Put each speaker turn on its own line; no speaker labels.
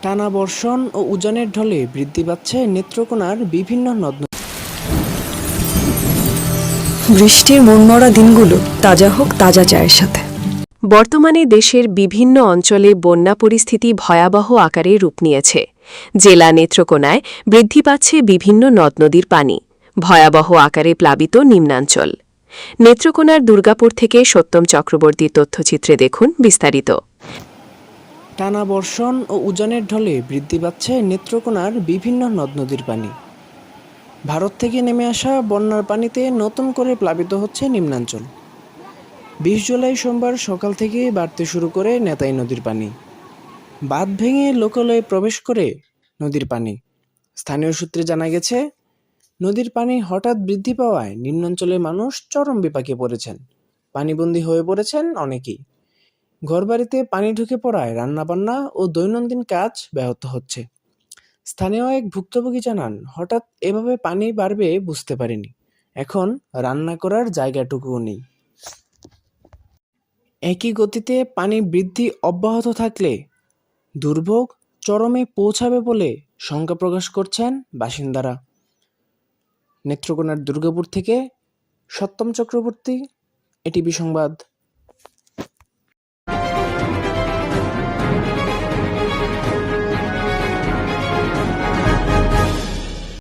টানা বর্ষণ ও উজানের ঢলে বৃদ্ধি পাচ্ছে নেত্রকোনার বিভিন্ন নদ-নদী।
বৃষ্টির মনমরা দিনগুলো তাজা হোক তাজা চায়ের সাথে।
বর্তমানে দেশের বিভিন্ন অঞ্চলে বন্যা পরিস্থিতি ভয়াবহ আকারে রূপ নিয়েছে। জেলা নেত্রকোনায় বৃদ্ধি পাচ্ছে বিভিন্ন নদ-নদীর পানি, ভয়াবহ আকারে প্লাবিত নিম্নাঞ্চল। নেত্রকোনার দুর্গাপুর থেকে সত্যম চক্রবর্তীর তথ্যচিত্রে দেখুন বিস্তারিত।
টানা বর্ষণ ও উজানের ঢলে বৃদ্ধি পাচ্ছে নেত্রকোনার বিভিন্ন নদ-নদীর পানি। ভারত থেকে নেমে আসা বন্যার পানিতে নতুন করে প্লাবিত হচ্ছে নিম্নাঞ্চল। ২০ জুলাই সোমবার সকাল থেকে বাড়তে শুরু করে নেতাই নদীর পানি। বাঁধ ভেঙে লোকালয়ে প্রবেশ করে নদীর পানি। স্থানীয় সূত্রে জানা গেছে, নদীর পানি হঠাৎ বৃদ্ধি পাওয়ায় নিম্নাঞ্চলের মানুষ চরম বিপাকে পড়েছেন। পানিবন্দী হয়ে পড়েছেন অনেকেই। ঘরবাড়িতে পানি ঢুকে পড়ায় রান্নাবান্না ও দৈনন্দিন কাজ ব্যাহত হচ্ছে। স্থানীয় এক ভুক্তভোগী জানান, হঠাৎ এভাবে পানি বাড়বে বুঝতে পারিনি। এখন রান্না করার জায়গাটুকুও নেই। একই গতিতে পানি বৃদ্ধি অব্যাহত থাকলে দুর্ভোগ চরমে পৌঁছাবে বলে শঙ্কা প্রকাশ করছেন বাসিন্দারা। নেত্রকোনার দুর্গাপুর থেকে সত্যম চক্রবর্তী, এটিভি সংবাদ।